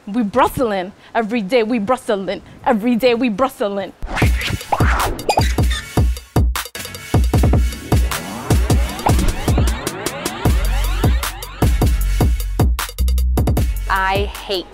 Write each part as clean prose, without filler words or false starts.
We Brusselin'. Every day we Brusselin'. Every day we Brusselin'. I hate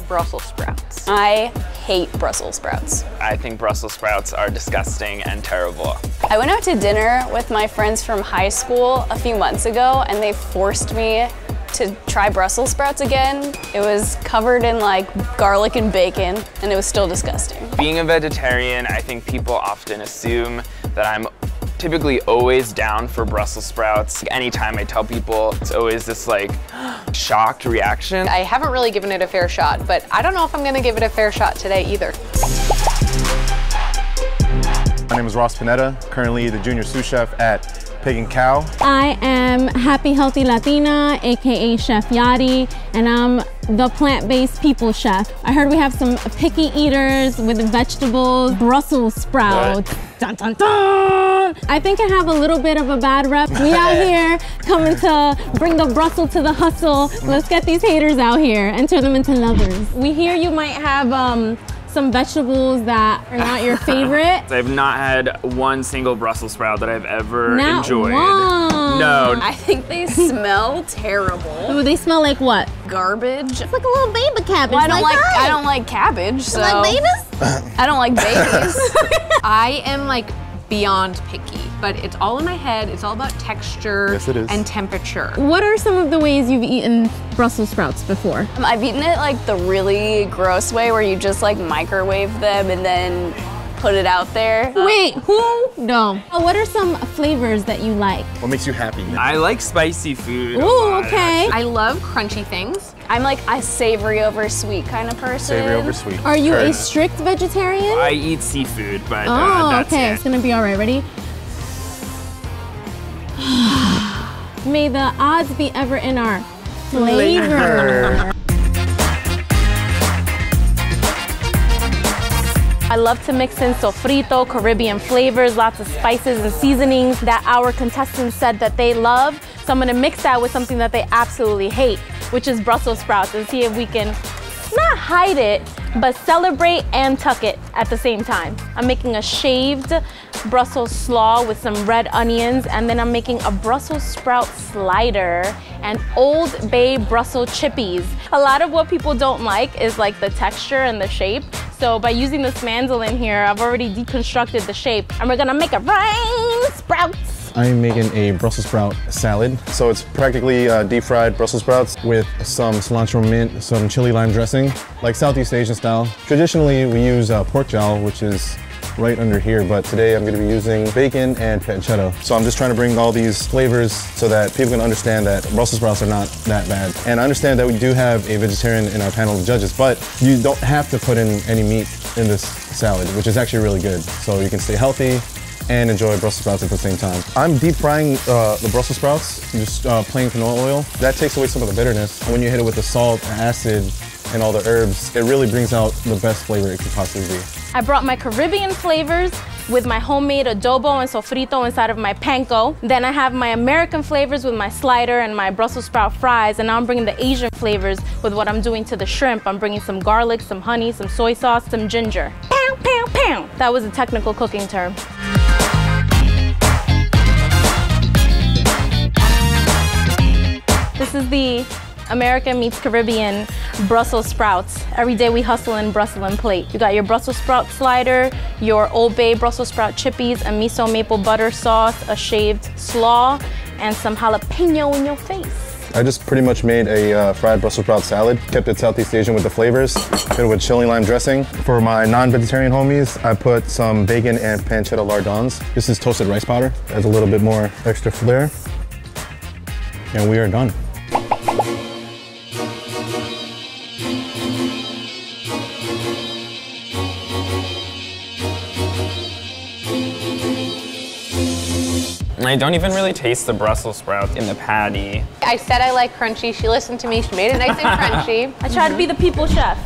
Brussels sprouts. I hate Brussels sprouts. I think Brussels sprouts are disgusting and terrible. I went out to dinner with my friends from high school a few months ago and they forced me to try Brussels sprouts again. It was covered in like garlic and bacon and it was still disgusting. Being a vegetarian, I think people often assume that I'm typically always down for Brussels sprouts. Anytime I tell people, it's always this like shocked reaction. I haven't really given it a fair shot, but I don't know if I'm gonna give it a fair shot today either. My name is Ross Panetta, currently the junior sous chef at Pig & Cow. I am Happy Healthy Latina, aka Chef Yadi, and I'm the plant-based people chef. I heard we have some picky eaters with vegetables, Brussels sprouts. Dun, dun, dun. I think I have a little bit of a bad rep. We out here coming to bring the Brussels to the hustle. Let's get these haters out here and turn them into lovers. We hear you might have some vegetables that are not your favorite. I've not had one single Brussels sprout that I've ever enjoyed. One. No. I think they smell terrible. Oh, they smell like what? Garbage. It's like a little baby cabbage. Well, I don't like cabbage, so. You like babies? I don't like babies. I am like beyond picky, but it's all in my head. It's all about texture and temperature. What are some of the ways you've eaten Brussels sprouts before? I've eaten it like the really gross way where you just like microwave them and then put it out there. Wait, who? No. What are some flavors that you like? What makes you happy? I like spicy food. Ooh, okay. I love crunchy things. I'm like a savory over sweet kind of person. Savory over sweet. Are you a strict vegetarian? I eat seafood, but Oh, that's okay. it. It's gonna be all right. Ready? May the odds be ever in our flavor. I love to mix in sofrito, Caribbean flavors, lots of spices and seasonings that our contestants said that they love. So I'm gonna mix that with something that they absolutely hate, which is Brussels sprouts, and see if we can not hide it, but celebrate and tuck it at the same time. I'm making a shaved Brussels slaw with some red onions, and then I'm making a Brussels sprout slider and Old Bay Brussels chippies. A lot of what people don't like is like the texture and the shape. So by using this mandolin here, I've already deconstructed the shape, and we're gonna make it rain sprouts. I'm making a Brussels sprout salad. So it's practically deep fried Brussels sprouts with some cilantro mint, some chili lime dressing, like Southeast Asian style. Traditionally, we use pork jowl, which is right under here, but today I'm gonna be using bacon and pancetta. So I'm just trying to bring all these flavors so that people can understand that Brussels sprouts are not that bad. And I understand that we do have a vegetarian in our panel of judges, but you don't have to put in any meat in this salad, which is actually really good. So you can stay healthy and enjoy Brussels sprouts at the same time. I'm deep frying the Brussels sprouts, just plain canola oil. That takes away some of the bitterness. When you hit it with the salt, acid, and all the herbs, it really brings out the best flavor it could possibly be. I brought my Caribbean flavors with my homemade adobo and sofrito inside of my panko. Then I have my American flavors with my slider and my Brussels sprout fries, and now I'm bringing the Asian flavors with what I'm doing to the shrimp. I'm bringing some garlic, some honey, some soy sauce, some ginger. Pow, pow, pow. That was a technical cooking term. This is the American meets Caribbean Brussels sprouts. Every day we hustle and Brussels and plate. You got your Brussels sprout slider, your Old Bay Brussels sprout chippies, a miso maple butter sauce, a shaved slaw, and some jalapeno in your face. I just pretty much made a fried Brussels sprout salad, kept it Southeast Asian with the flavors, hit it with chili lime dressing. For my non-vegetarian homies, I put some bacon and pancetta lardons. This is toasted rice powder, adds a little bit more extra flair. And we are done. I don't even really taste the Brussels sprout in the patty. I said I like crunchy. She listened to me. She made it nice and crunchy. I try to be the people chef.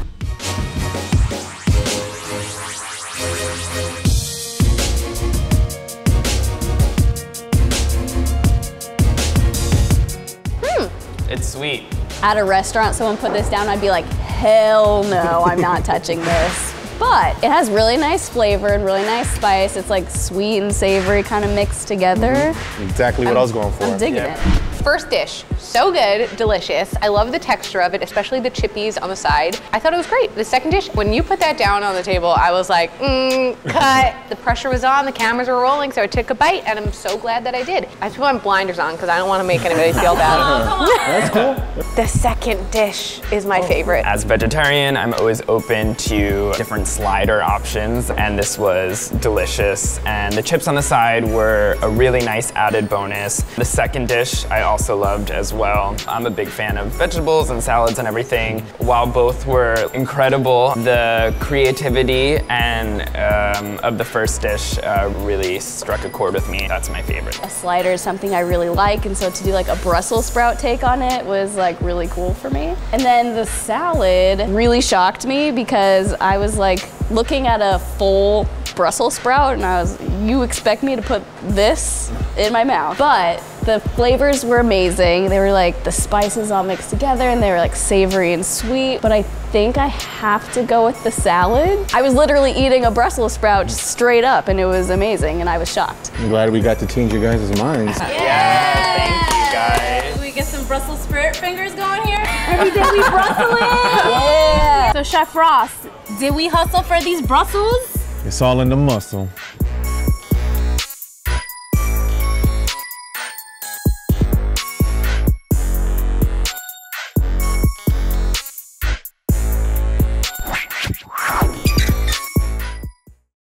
It's sweet. At a restaurant, someone put this down, I'd be like, hell no, I'm not touching this. But it has really nice flavor and really nice spice. It's like sweet and savory kind of mixed together. Exactly what I was going for. I'm digging it. First dish, so good, delicious. I love the texture of it, especially the chippies on the side. I thought it was great. The second dish, when you put that down on the table, I was like, cut. The pressure was on, the cameras were rolling, so I took a bite, and I'm so glad that I did. I just put my blinders on because I don't want to make anybody feel bad. That's cool. The second dish is my favorite. As a vegetarian, I'm always open to different slider options, and this was delicious. And the chips on the side were a really nice added bonus. The second dish I also loved as well. I'm a big fan of vegetables and salads and everything. While both were incredible, the creativity and of the first dish really struck a chord with me. That's my favorite. A slider is something I really like, and so to do like a Brussels sprout take on it was like really cool for me. And then the salad really shocked me because I was like looking at a full Brussels sprout and I was, you expect me to put this in my mouth? But the flavors were amazing. They were like the spices all mixed together and they were like savory and sweet, but I think I have to go with the salad. I was literally eating a Brussels sprout just straight up and it was amazing and I was shocked. I'm glad we got to change your guys' minds. Yeah, thank you guys. Can we get some Brussels spirit fingers going here? Every day we Brussels it. Yeah. So Chef Ross, did we hustle for these Brussels? It's all in the muscle.